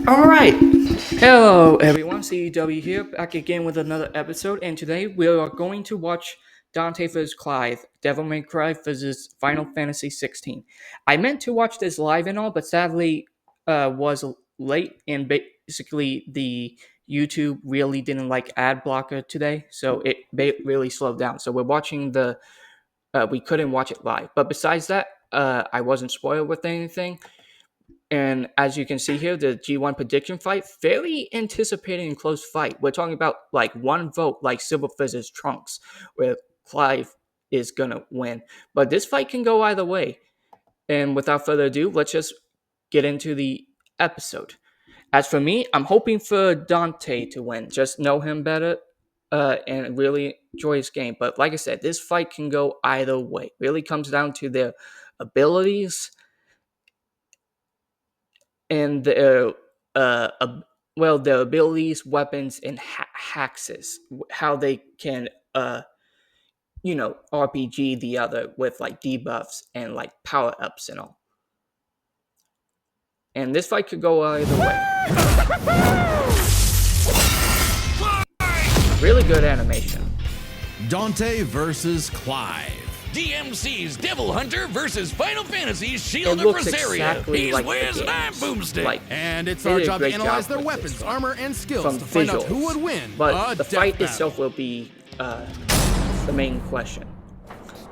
Alright, hello everyone, CEW here, back again with another episode, and today we are going to watch Dante vs. Clive, Devil May Cry vs. Final Fantasy 16. I meant to watch this live and all, but sadly was late, and basically the YouTube really didn't like ad blocker today, so it really slowed down. So we're watching we couldn't watch it live, but besides that, I wasn't spoiled with anything. And as you can see here, the G1 prediction fight, fairly anticipated and close fight. We're talking about like one vote, like Silver Fizz's Trunks, where Clive is going to win. But this fight can go either way. And without further ado, let's just get into the episode. As for me, I'm hoping for Dante to win. Just know him better and really enjoy his game. But like I said, this fight can go either way. Really comes down to their abilities and their their abilities, weapons, and hacks, how they can RPG the other with like debuffs and like power ups and all. And this fight could go either way. Really good animation. Dante versus Clive. DMC's Devil Hunter versus Final Fantasy's Shield It of looks Rosaria. exactly He's like Wiz and I'm Boomstick. Like, And it's they our did a job to great analyze job their with weapons, this one. armor, and skills From to find out visuals. who would win. But the fight battle. itself will be the main question.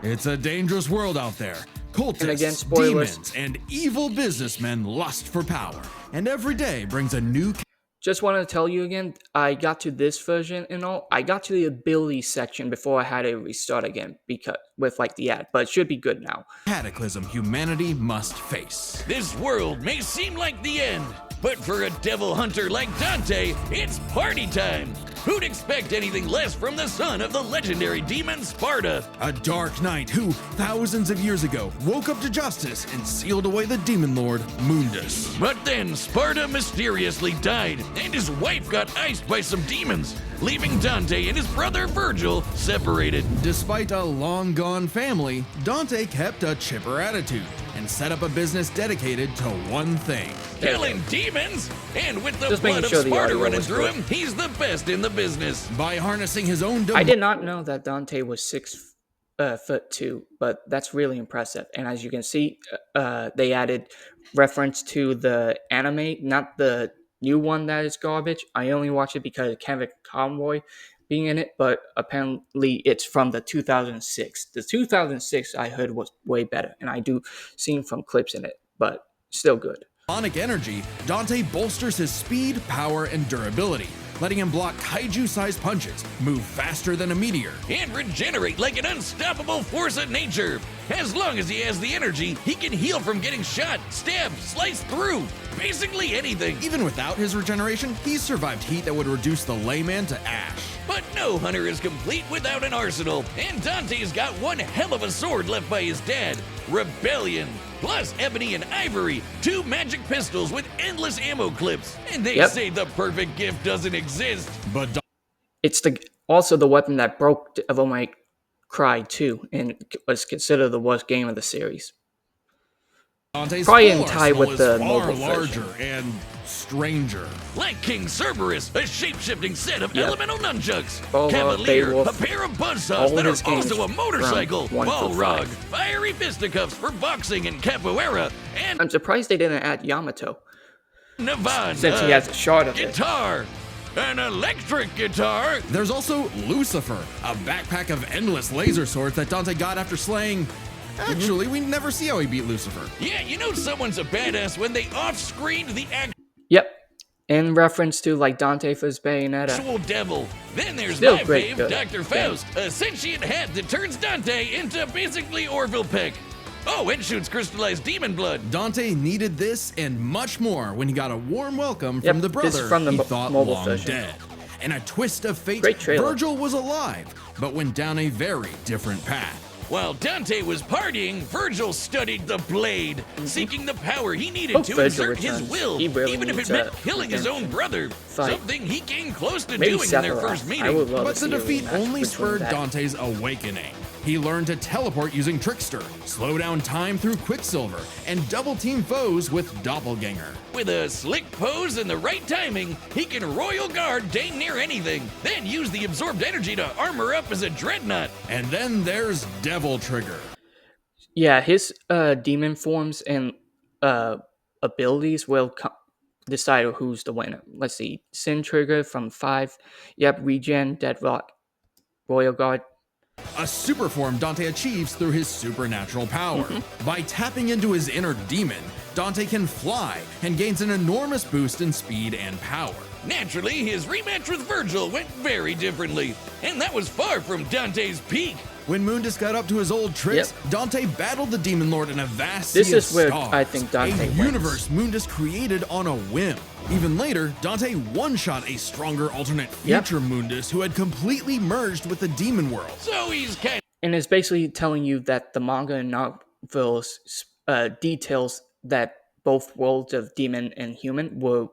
It's a dangerous world out there. Cultists, And again, spoilers. demons, and evil businessmen lust for power. And every day brings a new Just want to tell you again, I got to this version and all. I got to the ability section before I had to restart again because with like the ad, but it should be good now. cataclysm humanity must face. This world may seem like the end, but for a Devil Hunter like Dante, it's party time. Who'd expect anything less from the son of the legendary demon Sparta? A dark knight who, thousands of years ago, woke up to justice and sealed away the demon lord, Mundus. But then Sparta mysteriously died, and his wife got iced by some demons, leaving Dante and his brother Virgil separated. Despite a long-gone family, Dante kept a chipper attitude and set up a business dedicated to one thing. Killing demons? And with the Just blood making of sure the Sparta audio running was through good. him, he's the best in the business. By harnessing his own I did not know that Dante was 6'2", but that's really impressive. And as you can see, they added reference to the anime, not the new one that is garbage. I only watched it because of Kevin Conroy being in it, but apparently it's from the 2006. The 2006 I heard was way better, and I do see from clips in it, but still good. demonic energy, Dante bolsters his speed, power, and durability, letting him block kaiju-sized punches, move faster than a meteor, And regenerate like an unstoppable force of nature. As long as he has the energy, he can heal from getting shot, stabbed, sliced through. Basically anything. Even without his regeneration, he's survived heat that would reduce the layman to ash. But no hunter is complete without an arsenal, and Dante's got one hell of a sword left by his dad, Rebellion. Plus ebony and ivory, 2 magic pistols with endless ammo clips. And they say the perfect gift doesn't exist. But It's also the weapon that broke Devil May Cry 2 and was considered the worst game of the series. Dante's Probably full in tie arsenal with is the far mobile version. larger and stranger. Like King Cerberus, a shape-shifting set of Yep. elemental nunchucks. Balrog, Cavalier, Beowulf, a pair of buzzsaws all that his are games also a motorcycle. from 1 through Balrog, 5. fiery fisticuffs for boxing and capoeira. And I'm surprised they didn't add Yamato, Navan, since he has a shard of it. guitar. An electric guitar. There's also Lucifer, a backpack of endless laser swords that Dante got after slaying. Actually, we never see how he beat Lucifer. Yeah, you know someone's a badass when they off-screened the Yep, in reference to like Dante for his Bayonetta. actual devil. Then there's Still my great, fave, good. Dr. Faust, a sentient hat that turns Dante into basically Orville Peck. Oh, and shoots crystallized demon blood. Dante needed this and much more when he got a warm welcome Yep, from the this is brother from the he thought mobile long version. dead. In a twist of fate, Great trailer. Virgil was alive, but went down a very different path. While Dante was partying, Virgil studied the blade, seeking the power he needed Hope to Virgil exert his returns. will, He really even if it needs meant a killing his own redemption brother. fight. Something he came close to Maybe doing in their Sephiroth. first I meeting. would love But to the see a defeat rematch only between spurred that. Dante's awakening. He learned to teleport using Trickster, slow down time through Quicksilver, and double-team foes with Doppelganger. With a slick pose and the right timing, he can Royal Guard dang near anything, then use the absorbed energy to armor up as a dreadnought. And then there's Devil Trigger. Yeah, his demon forms and abilities will decide who's the winner. Let's see. Sin Trigger from 5. Yep, Regen, Deadlock, Royal Guard. A super form Dante achieves through his supernatural power. By tapping into his inner demon, Dante can fly and gains an enormous boost in speed and power. Naturally, his rematch with Virgil went very differently, and that was far from Dante's peak. When Mundus got up to his old tricks, Dante battled the Demon Lord in a vast This sea is of where stars, I think Dante a wins. universe Mundus created on a whim. Even later, Dante one-shot a stronger alternate future Mundus who had completely merged with the demon world. So he's kind And it's basically telling you that the manga and novels details that both worlds of demon and human were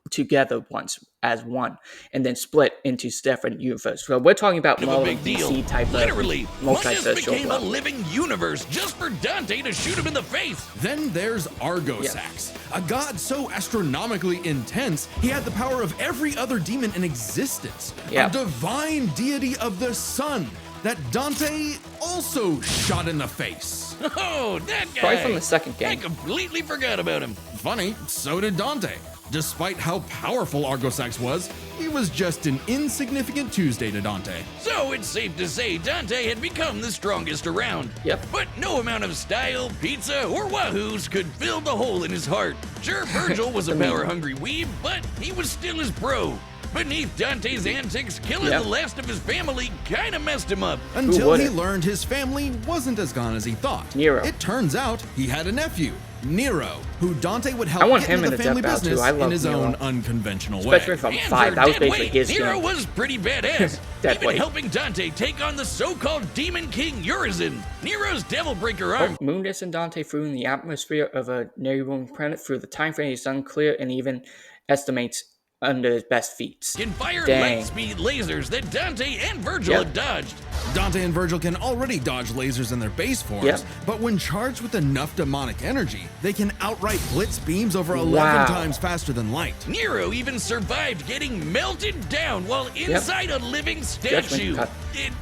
together once as one, and then split into different universes. So we're talking about of more a of big a deal. DC type Literally, of Mundus multiversal became a world. living universe just for Dante to shoot him in the face. Then there's Argosax, a god so astronomically intense, he had the power of every other demon in existence. A divine deity of the sun that Dante also shot in the face. Oh, that guy! Probably from the second game. I completely forgot about him. Funny, so did Dante. Despite how powerful Argosax was, he was just an insignificant Tuesday to Dante. So it's safe to say Dante had become the strongest around. Yep. But no amount of style, pizza, or wahoos could fill the hole in his heart. Sure, Virgil was a power-hungry weeb, but he was still his bro. Beneath Dante's antics, killing the last of his family kinda messed him up. Until he learned his family wasn't as gone as he thought. Nero. It turns out he had a nephew, Nero, who Dante would help I want get him into in the a family Death Battle, business too. I love in his Nero. own unconventional Especially way. from And 5. for That was dead basically weight, his Nero game. was pretty badass. Dead Even weight. helping Dante take on the so-called Demon King Urizen. Nero's Devil Breaker arm. Mundus and Dante flew in the atmosphere of a neighboring planet through the time frame is unclear and even estimates under his best feats. Can fire Dang. light-speed lasers that Dante and Virgil had dodged. Dante and Virgil can already dodge lasers in their base forms, but when charged with enough demonic energy, they can outright blitz beams over 11 times faster than light. Nero even survived getting melted down while inside a living statue.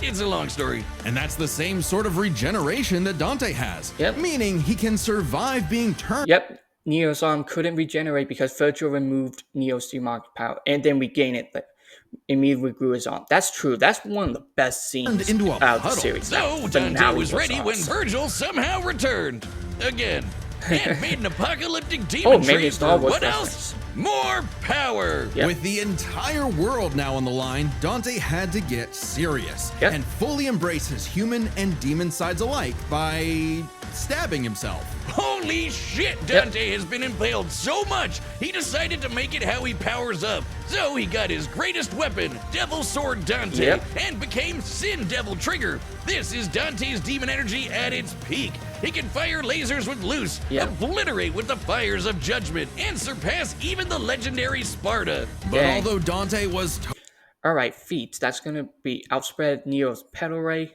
It's a long story. And that's the same sort of regeneration that Dante has, meaning he can survive being turned. Neo's arm couldn't regenerate because Virgil removed Neo's demonic power and then regained it, but immediately grew his arm. That's true. That's one of the best scenes into a out of the puddle. series. So Dante was ready when Virgil somehow returned. Again. And made an apocalyptic demon tree for what else? More power! With the entire world now on the line, Dante had to get serious and fully embrace his human and demon sides alike by stabbing himself. Holy shit, Dante has been impaled so much, he decided to make it how he powers up. So he got his greatest weapon, Devil Sword Dante, and became Sin Devil Trigger. This is Dante's demon energy at its peak. He can fire lasers with Loose, obliterate with the fires of Judgment, and surpass even the legendary Sparta. But although Dante was... Alright, feats. That's going to be outspread Neo's Petal Ray.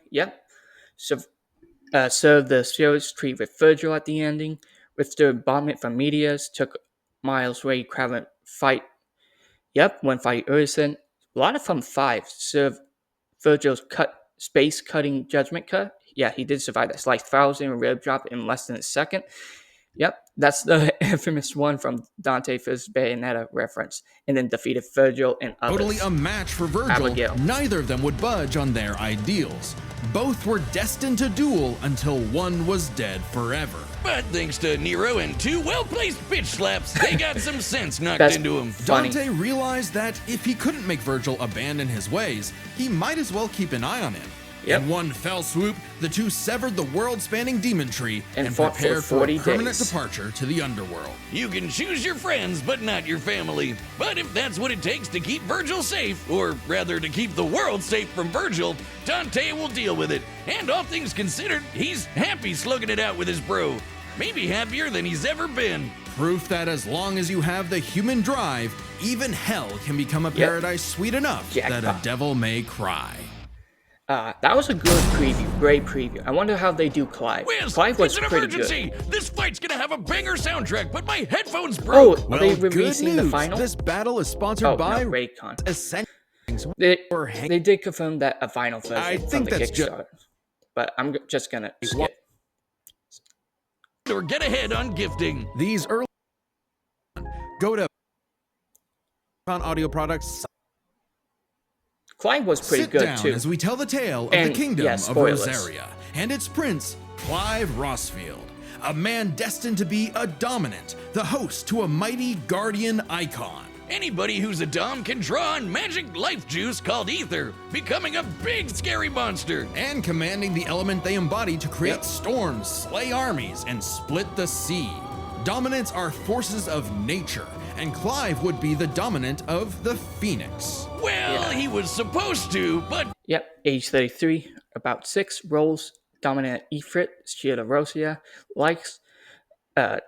Served the Spirits Tree with Virgil at the ending. Withstood bombardment from meteors. Took Miles Ray Craven fight. When fight Urson. A lot of from 5. Served Virgil's space cutting judgment cut. He did survive that. Sliced 1,000 rib drop in less than a second. That's the infamous one from Dante First Bayonetta reference. And then defeated Virgil and others. Totally a match for Virgil. Abigail. Neither of them would budge on their ideals. Both were destined to duel until one was dead forever. But thanks to Nero and 2 well-placed bitch slaps, they got some sense knocked into him. Dante realized that if he couldn't make Virgil abandon his ways, he might as well keep an eye on him. In one fell swoop, the two severed the world-spanning demon tree and prepared for a permanent departure to the underworld. You can choose your friends, but not your family. But if that's what it takes to keep Virgil safe, or rather to keep the world safe from Virgil, Dante will deal with it. And all things considered, he's happy slugging it out with his bro. Maybe happier than he's ever been. Proof that as long as you have the human drive, even hell can become a paradise sweet enough that a devil may cry. That was a good preview, great preview. I wonder how they do Clive. Wiz, Clive was it's an pretty emergency! good. This fight's gonna have a banger soundtrack, but my headphones Oh, broke! are Well, they good releasing news. the final? This battle is sponsored Oh, by no, Raycon. Essentials. They did confirm that a final version I from think the that's Kickstarter. But I'm just gonna skip. Or get ahead on gifting. These early go to audio products. Clive was pretty Sit good down too. as we tell the tale of And, the kingdom yeah, of spoilers. Rosaria and its prince, Clive Rossfield, a man destined to be a dominant, the host to a mighty guardian icon. Anybody who's a Dom can draw on magic life juice called ether, becoming a big scary monster. And commanding the element they embody to create Yep. storms, slay armies, and split the sea. Dominants are forces of nature, and Clive would be the dominant of the Phoenix. Well, he was supposed to, but Yep, age 33, about 6, roles, dominant Ifrit, Shield of Rosia, likes,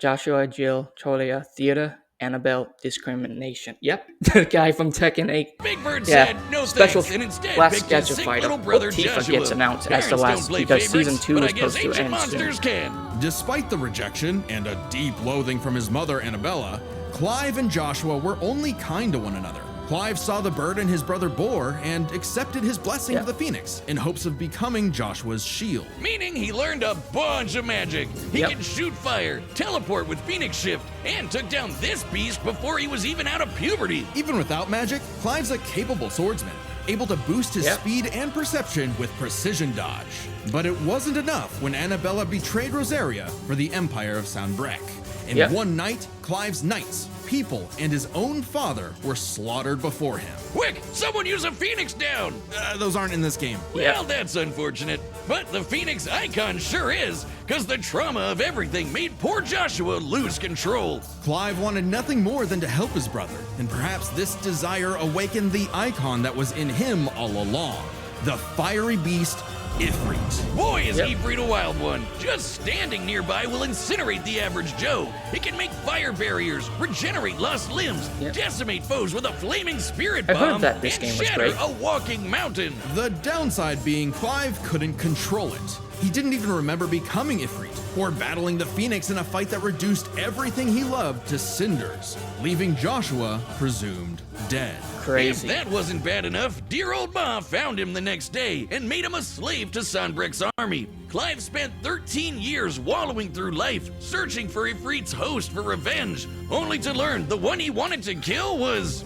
Joshua, Jill, Cholia, Theater, Annabelle, Discrimination. Yep, the guy from Tekken 8. Big Bird Yeah, said no special thanks, and instead last picked his gadget sick fighter. little brother Hope Tifa Joshua. gets announced as the Parents last don't play because favorites, season 2 but is I guess supposed to ancient end monsters soon. can. Despite the rejection and a deep loathing from his mother Annabella, Clive and Joshua were only kind to one another. Clive saw the burden his brother bore and accepted his blessing of the Phoenix in hopes of becoming Joshua's shield. Meaning he learned a bunch of magic. He Yep. can shoot fire, teleport with Phoenix Shift, and took down this beast before he was even out of puberty. Even without magic, Clive's a capable swordsman, able to boost his Yep. speed and perception with precision dodge. But it wasn't enough when Annabella betrayed Rosaria for the Empire of Sanbreque. In Yep. one night, Clive's knights, people, and his own father were slaughtered before him. Quick, someone use a Phoenix down! Those aren't in this game. Well, that's unfortunate. But the Phoenix icon sure is, because the trauma of everything made poor Joshua lose control. Clive wanted nothing more than to help his brother, and perhaps this desire awakened the icon that was in him all along, the fiery beast, Ifrit. Boy, is Yep. Ifrit a wild one. Just standing nearby will incinerate the average Joe. It can make fire barriers, regenerate lost limbs, Yep. decimate foes with a flaming spirit I heard bomb, that this and game was shatter great. a walking mountain. The downside being Clive couldn't control it. He didn't even remember becoming Ifrit or battling the Phoenix in a fight that reduced everything he loved to cinders, leaving Joshua presumed dead. Crazy. If that wasn't bad enough, dear old Ma found him the next day and made him a slave to Sanbreque's army. Clive spent 13 years wallowing through life, searching for Ifrit's host for revenge, only to learn the one he wanted to kill was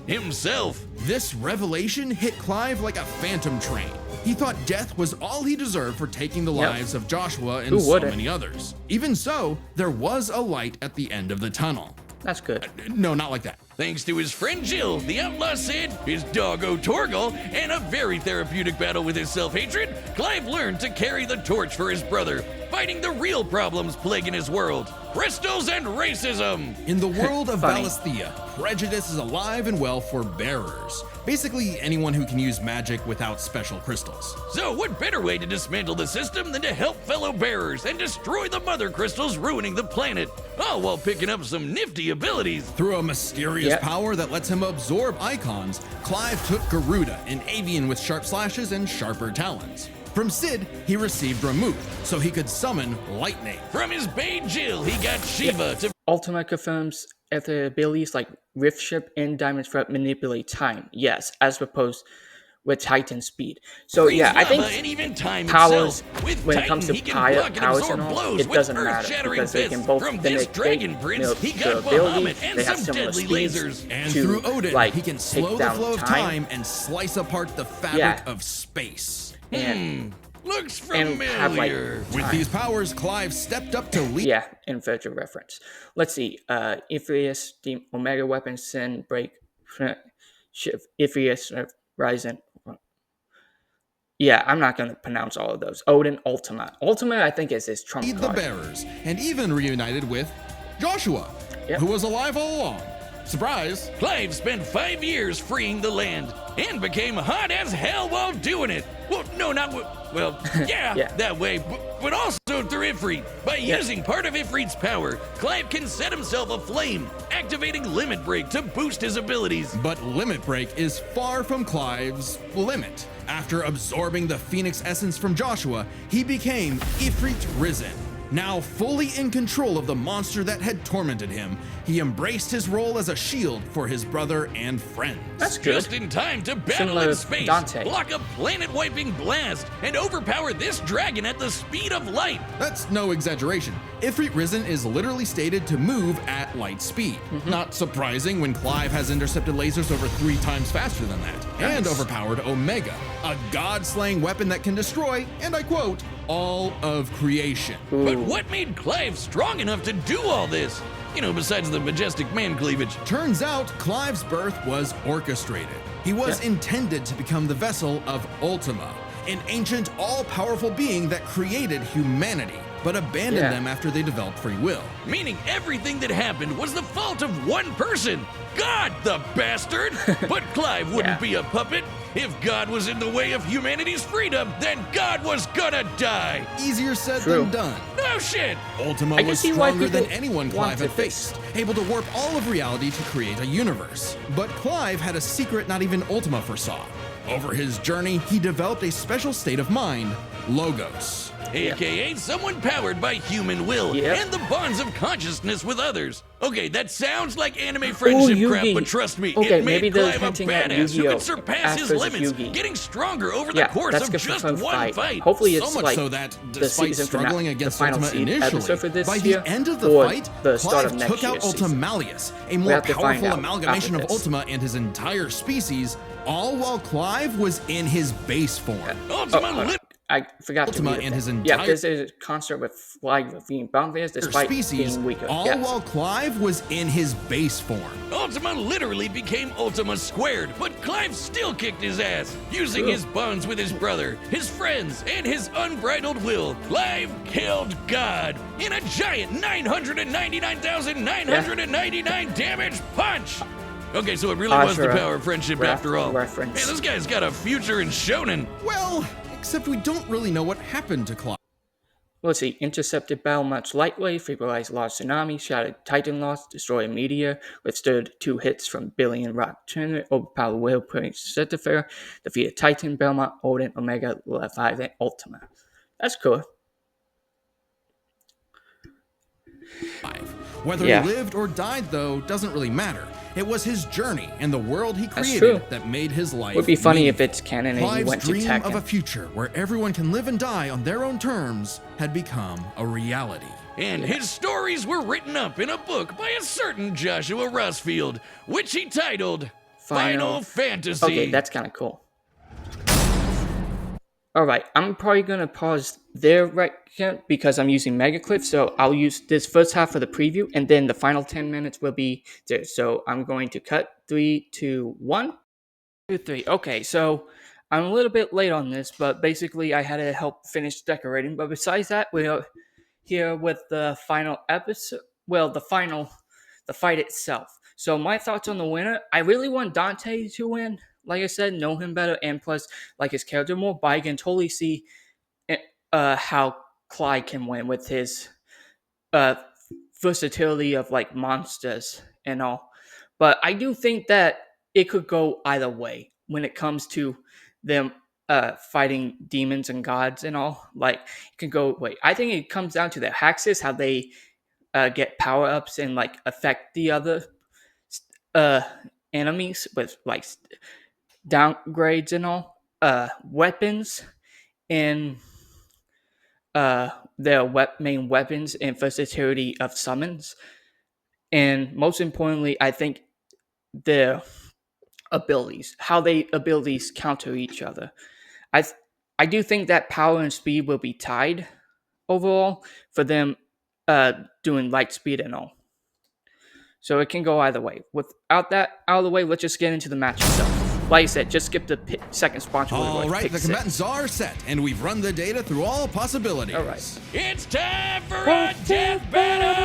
himself. This revelation hit Clive like a phantom train. He thought death was all he deserved for taking the Yep. lives of Joshua and Who so wouldn't? many others. Even so, there was a light at the end of the tunnel. That's good. No, not like that. Thanks to his friend Jill, the outlaw Sid, his doggo Torgal, and a very therapeutic battle with his self-hatred, Clive learned to carry the torch for his brother, fighting the real problems plaguing his world: crystals and racism. In the world of Funny. Valisthea, prejudice is alive and well for bearers. Basically, anyone who can use magic without special crystals. So what better way to dismantle the system than to help fellow bearers and destroy the mother crystals ruining the planet, all while picking up some nifty abilities. Through a mysterious Yep. power that lets him absorb icons, Clive took Garuda, an avian with sharp slashes and sharper talons. From Sid, he received Ramuth, so he could summon lightning. From his bae Jill, he got Shiva to Ultima confirms if the abilities like Rift Ship and Diamond Threat manipulate time. Yes, as opposed with Titan speed. So freeze yeah, I lava think and even time powers itself. With when it Titan, comes to he can block and powers absorb and all, blows it with doesn't matter earth-shattering because they can fists. both From they this make dragon prince, he got the ability, Bahamut and they have some similar deadly speeds lasers. And to, through Odin, like, he can take slow the down flow of time and slice apart the fabric Yeah. of space. and Looks and have like familiar. With time. these powers, Clive stepped up to lead. Yeah, in virtual reference. Let's see. Ifrius, the Omega Weapon, Sin, Break, Ifrius, Ryzen. Yeah, I'm not going to pronounce all of those. Odin, Ultima. Ultima, I think, is his trump the card. bearers, and even reunited with Joshua, Yep. who was alive all along. Surprise! Clive spent 5 years freeing the land and became hot as hell while doing it. Well, no, not well, yeah, Yeah. that way, but also through Ifrit. By using part of Ifrit's power, Clive can set himself aflame, activating Limit Break to boost his abilities. But Limit Break is far from Clive's limit. After absorbing the Phoenix essence from Joshua, he became Ifrit Risen. Now fully in control of the monster that had tormented him, he embraced his role as a shield for his brother and friends. That's good. Just in time to battle Similar in space, Dante. block a planet-wiping blast, and overpower this dragon at the speed of light. That's no exaggeration. Ifrit Risen is literally stated to move at light speed. Not surprising when Clive has intercepted lasers over 3 times faster than that. And overpowered Omega, a god-slaying weapon that can destroy, and I quote, all of creation. But what made Clive strong enough to do all this? You know, besides the majestic man cleavage. Turns out Clive's birth was orchestrated. He was intended to become the vessel of Ultima, an ancient, all-powerful being that created humanity, but abandoned them after they developed free will. Meaning everything that happened was the fault of one person. God, the bastard! But Clive wouldn't be a puppet. If God was in the way of humanity's freedom, then God was gonna die. Easier said than done. No shit! Ultima was stronger than anyone Clive had faced, able to warp all of reality to create a universe. But Clive had a secret not even Ultima foresaw. Over his journey, he developed a special state of mind, Logos. AKA someone powered by human will and the bonds of consciousness with others. Okay, that sounds like anime friendship crap, but trust me, it made Clive a badass who could surpass his limits, getting stronger over the course of just one fight. Hopefully it's so much like so that, the despite season struggling finale, against the final Ultima initially, for this by year, the end of the or fight, the start of Clive next took out year's season. Ultima Malleus, a We more have to find powerful out amalgamation after of this. Ultima and his entire species, all while Clive was in his base form. Ultima I forgot Ultima to read and his Yeah, entire because there's a concert with Flag with being boundaries despite species, being weaker. all while Clive was in his base form. Ultima literally became Ultima Squared, but Clive still kicked his ass. Using his bonds with his brother, his friends, and his unbridled will, Clive killed God in a giant 999,999 damage punch. Okay, so it really was the power of friendship after all. Hey, this guy's got a future in shonen. Well, except we don't really know what happened to Clive. Let's see. Intercepted battle match lightweight, vaporized large tsunami, shattered Titan loss, destroyed meteor, withstood 2 hits from Billion Rock Tournament, overpowered Whale Prince Cetaphare, defeated Titan, Belmont, Odin, Omega, Leviathan, Ultima. That's cool. Whether he lived or died, though, doesn't really matter. It was his journey and the world he created that made his life. Would be funny meaningful. if it's canon and he Clive's went to dream Tekken. of a future where everyone can live and die on their own terms had become a reality. And his stories were written up in a book by a certain Joshua Rossfield, which he titled Final Fantasy. Okay, that's kind of cool. Alright, I'm probably going to pause there right here because I'm using MegaClip, so I'll use this first half for the preview, and then the final 10 minutes will be there. So I'm going to cut 3, 2, 1, 2, 3. Okay, so I'm a little bit late on this, but basically I had to help finish decorating. But besides that, we're here with the final episode. Well, the fight itself. So my thoughts on the winner, I really want Dante to win. Like I said, know him better, and plus, like his character more, but I can totally see how Clive can win with his versatility of like monsters and all. But I do think that it could go either way when it comes to them fighting demons and gods and all. Like, it can go away. I think it comes down to their hexes, how they get power ups and like affect the other enemies with like downgrades and all, weapons, and their main weapons and versatility of summons, and most importantly, I think their abilities, how they abilities counter each other. I do think that power and speed will be tied overall for them doing light speed and all. So it can go either way. Without that out of the way, let's just get into the match itself. Like I said, just skip the second sponsor. All right, the combatants are set, and we've run the data through all possibilities. All right. It's time for a death battle!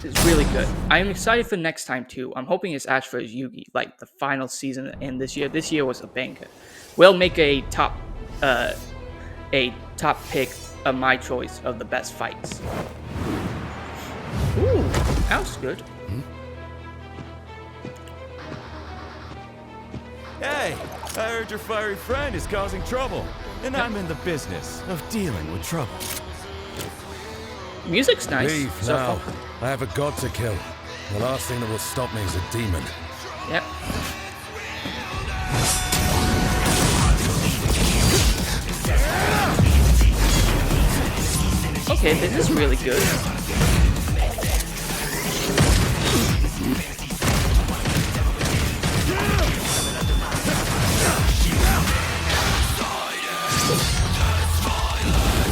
It's really good. I'm excited for next time, too. I'm hoping it's Ash vs. Yugi, like the final season in this year. This year was a banger. We'll make a top pick of my choice of the best fights. Ooh. That was good. Hey, I heard your fiery friend is causing trouble, and I'm in the business of dealing with trouble. Music's nice. Leave so now. far. I have a god to kill. The last thing that will stop me is a demon. Yep. Okay, this is really good.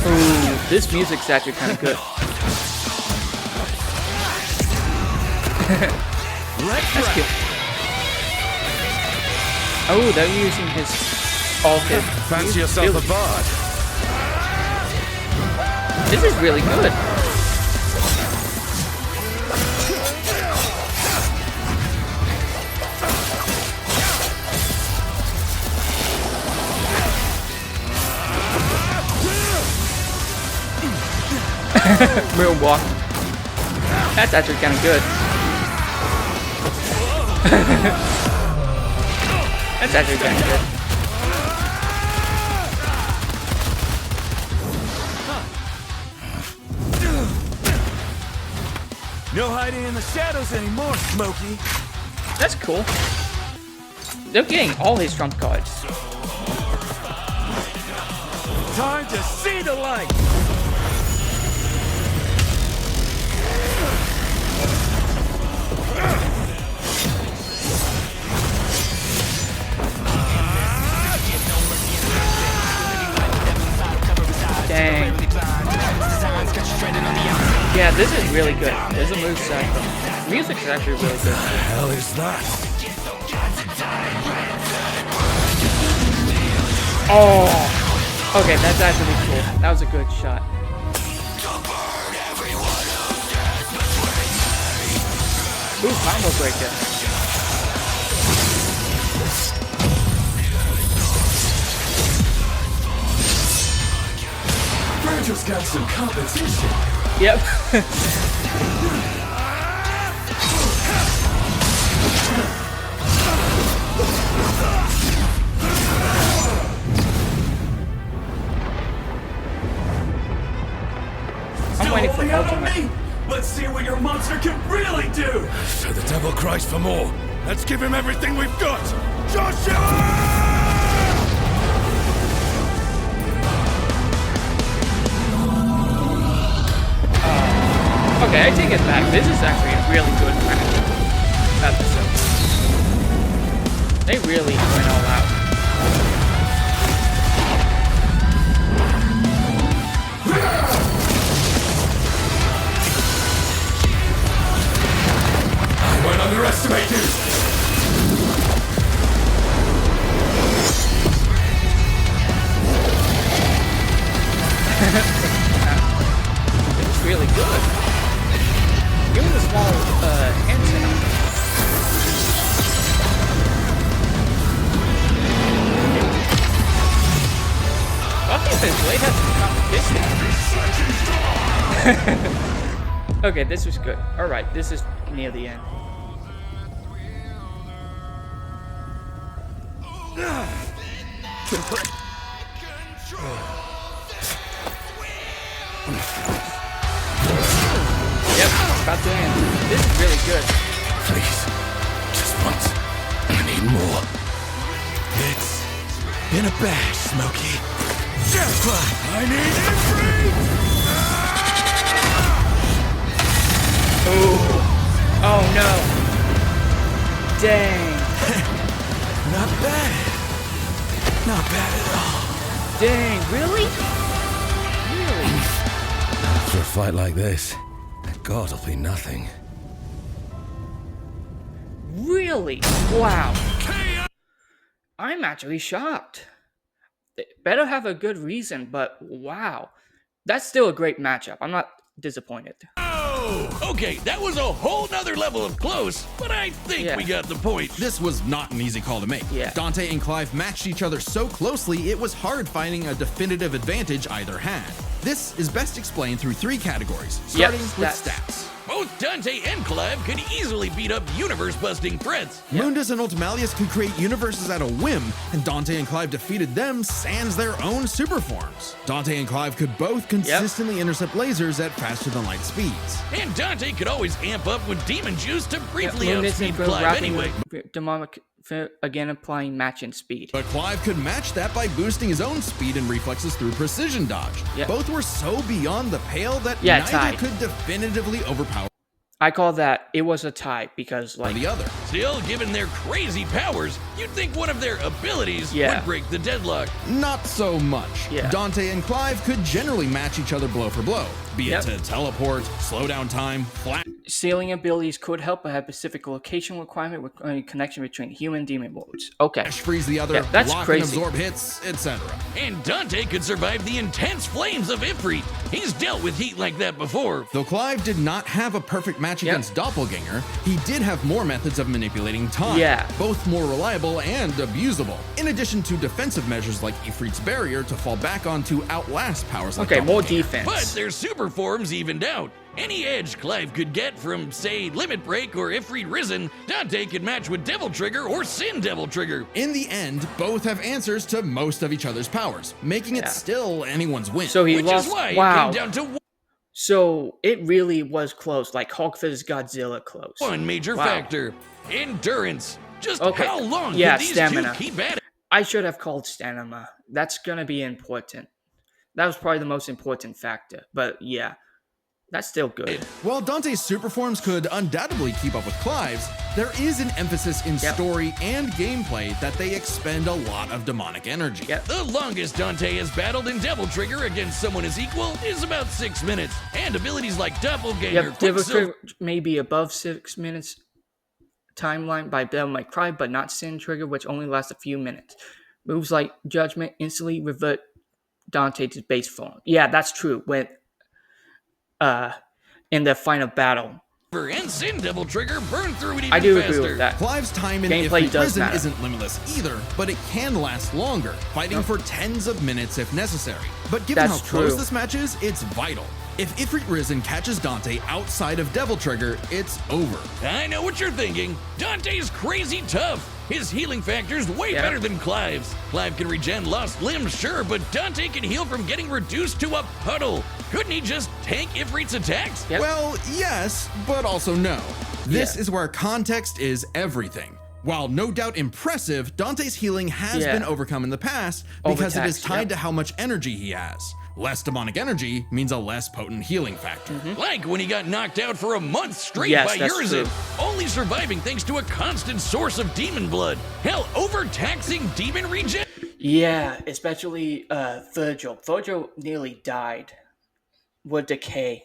Ooh, this music's actually kind of good. That's cute. Oh, they're using his all his. Fancy yourself a bard? This is really good. Real walk. That's actually kind of good. That's actually kind of good. No hiding in the shadows anymore, Smokey. That's cool. They're getting all his trump cards. Time to see the light. Dang. Yeah, this is really good. There's a moveset. Music's actually really good. What the hell is that? Oh! Okay, that's actually cool. That was a good shot. Ooh, combo breaker. Virgil's got some competition. Yep. I'm waiting for ultimate. Let's see what your monster can really do. So the devil cries for more. Let's give him everything we've got. Joshua! Okay, I take it back. This is actually a really good episode. They really went all out. I won't underestimate you. It's really good. Give him a small hand sound. I think this blade has some competition. Okay, this was good. Alright, this is near the end. Yep, about to end. This is really good. Please. Just once. I need more. It's been a bash, Smokey. Clive, I need entry! Oh no. Dang. Not bad. Not bad at all. Dang, really? Really? After a fight like this, God will be nothing. Really? Wow. I'm actually shocked. They better have a good reason, but wow. That's still a great matchup. I'm not disappointed. Oh, okay, that was a whole nother level of close, but I think we got the point. This was not an easy call to make. Yeah. Dante and Clive matched each other so closely, it was hard finding a definitive advantage either had. This is best explained through three categories, starting with stats. Both Dante and Clive could easily beat up universe-busting threats. Mundus and Ultimalius could create universes at a whim, and Dante and Clive defeated them sans their own super forms. Dante and Clive could both consistently intercept lasers at faster-than-light speeds. And Dante could always amp up with demon juice to briefly Mundus outspeed and Clive anyway. Demonic, again applying matching speed. But Clive could match that by boosting his own speed and reflexes through precision dodge. Both were so beyond the pale that neither could definitively overpower I call that, it was a tie, because, like... the other. Still, given their crazy powers, you'd think one of their abilities would break the deadlock. Not so much. Dante and Clive could generally match each other blow for blow, be it to teleport, slow down time, flash. Sealing abilities could help, but have specific location requirement with a connection between human and demon modes. Okay. Freeze the other, that's lock crazy. and absorb hits, etc. And Dante could survive the intense flames of Ifrit. He's dealt with heat like that before. Though Clive did not have a perfect match against Doppelganger, he did have more methods of manipulating time, both more reliable and abusable, in addition to defensive measures like Ifrit's barrier to fall back on to outlast powers like more defense. But their super forms evened out. Any edge Clive could get from, say, Limit Break or Ifrit Risen, Dante could match with Devil Trigger or Sin Devil Trigger. In the end, both have answers to most of each other's powers, making it still anyone's win. So he Which lost. is why it Wow. came down to So it really was close, like Hulk vs. Godzilla close. one major factor: endurance. Just how long could these stamina. two keep at it? I should have called stamina. That's gonna be important. That was probably the most important factor. But yeah, that's still good. While Dante's super forms could undoubtedly keep up with Clive's, there is an emphasis in story and gameplay that they expend a lot of demonic energy. The longest Dante has battled in Devil Trigger against someone his equal is about 6 minutes, and abilities like Doppelganger, Devil Trigger may be above 6 minutes timeline by Devil May Cry, but not Sin Trigger, which only lasts a few minutes. Moves like Judgment instantly revert Dante to base form. Yeah, that's true. With in the final battle. And Sin Devil Trigger burn through it even I do faster. agree with that. Clive's time in Gameplay Ifrit does Risen matter. isn't limitless either, but it can last longer, fighting for tens of minutes if necessary. But given That's how close true. this match is, it's vital. If Ifrit Risen catches Dante outside of Devil Trigger, it's over. I know what you're thinking. Dante's crazy tough. His healing factor's way better than Clive's. Clive can regen lost limbs, sure, but Dante can heal from getting reduced to a puddle. Couldn't he just tank Ifrit's attacks? Well, yes, but also no. This is where context is everything. While no doubt impressive, Dante's healing has been overcome in the past because it is tied to how much energy he has. Less demonic energy means a less potent healing factor. Like when he got knocked out for a month straight by that's Urizen, true. only surviving thanks to a constant source of demon blood. Hell, overtaxing demon regen? Yeah, especially Virgil. Virgil nearly died. Would decay,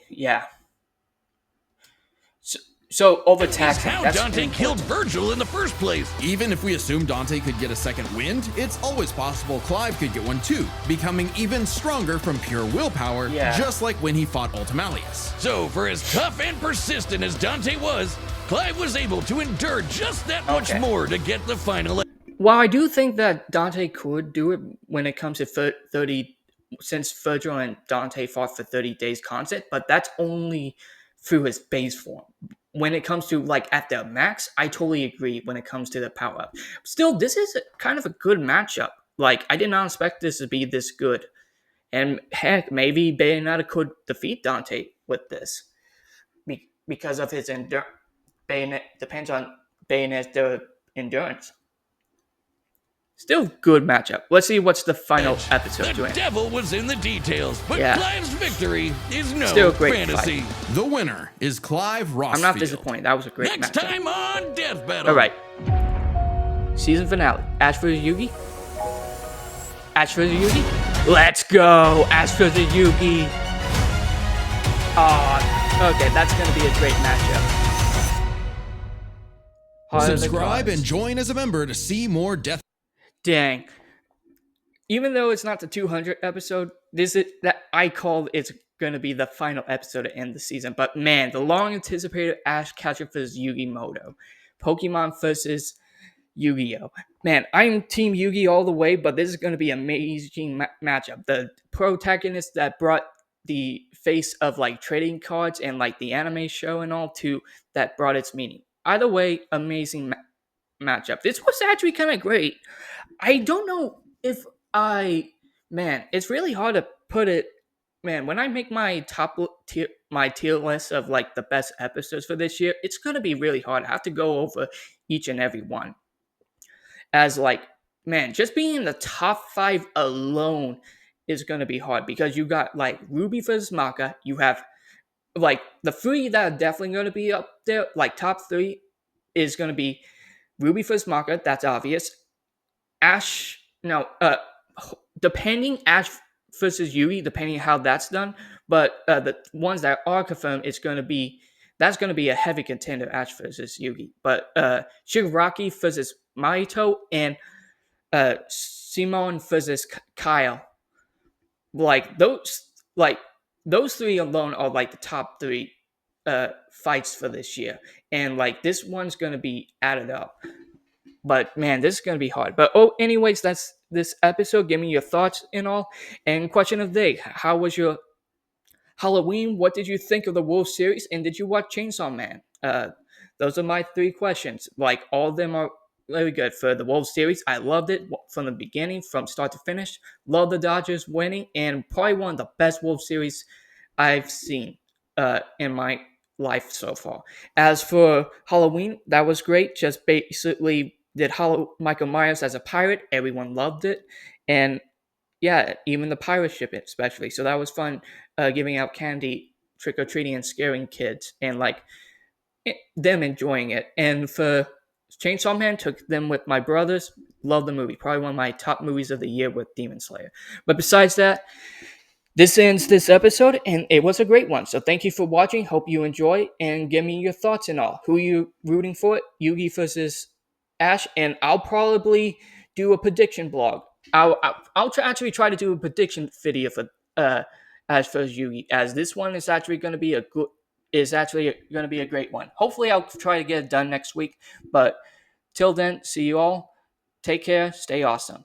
So overtaxing. How That's Dante important. killed Virgil in the first place. Even if we assume Dante could get a second wind, it's always possible Clive could get one too, becoming even stronger from pure willpower, just like when he fought Ultimalius. So, for as tough and persistent as Dante was, Clive was able to endure just that much more to get the final. While I do think that Dante could do it when it comes to 30, since Virgil and Dante fought for 30 days constant, but that's only through his base form. When it comes to, like, at the max, I totally agree when it comes to the power-up. Still, this is kind of a good matchup. Like, I did not expect this to be this good. And heck, maybe Bayonetta could defeat Dante with this. Because of his endurance. Bayonetta depends on Bayonetta's endurance. Still good matchup. Let's see what's the final episode The doing. devil was in the details, but Clive's victory is no Still a great fantasy. fight. The winner is Clive Rossfield. I'm not disappointed. That was a great Next matchup. time on Death Battle. All right. Season finale. Ash vs. Yugi. Ash vs. Yugi. Let's go. Ash vs. Yugi. Oh, okay. That's going to be a great matchup. Heart of the Subscribe Gods. and join as a member to see more Death. Dang. Even though it's not the 200th episode, this is that I called it's going to be the final episode to end the season. But man, the long anticipated Ash Catcher vs. Yugi Moto. Pokemon versus Yu-Gi-Oh! Man, I'm Team Yugi all the way, but this is going to be an amazing matchup. The protagonist that brought the face of like trading cards and like the anime show and all too that brought its meaning. Either way, amazing matchup. This was actually kind of great. I don't know if man, it's really hard to put it. Man, when I make my tier list of like the best episodes for this year, it's gonna be really hard. I have to go over each and every one. As like, man, just being in the top 5 alone is gonna be hard because you got like Ruby vs. Maka. You have like the 3 that are definitely gonna be up there. Like top 3 is gonna be Ruby vs. Maka. That's obvious. Ash, no, depending Ash versus Yui, depending how that's done. But the ones that are confirmed, that's gonna be a heavy contender, Ash versus Yugi. But Shigaraki versus Mahito and Simon versus Kyle, like those 3 alone are like the top 3 fights for this year, and like this one's gonna be added up. But man, this is gonna be hard. But anyways, that's this episode. Give me your thoughts and all. And question of the day: how was your Halloween? What did you think of the Wolf series? And did you watch Chainsaw Man? Those are my 3 questions. Like all of them are really good for the Wolf series. I loved it from the beginning, from start to finish. Love the Dodgers winning, and probably one of the best Wolf series I've seen in my life so far. As for Halloween, that was great. Just basically did Michael Myers as a pirate. Everyone loved it, and yeah, even the pirate ship especially. So that was fun, giving out candy, trick or treating, and scaring kids, and like them enjoying it. And for Chainsaw Man, took them with my brothers. Love the movie. Probably one of my top movies of the year with Demon Slayer. But besides that, this ends this episode, and it was a great one. So thank you for watching. Hope you enjoy, and give me your thoughts and all. Who are you rooting for? Yugi versus Ash, and I'll probably do a prediction blog. I'll actually try to do a prediction video for Ash versus Yugi, as this one is actually going to be a great one. Hopefully, I'll try to get it done next week. But till then, see you all. Take care. Stay awesome.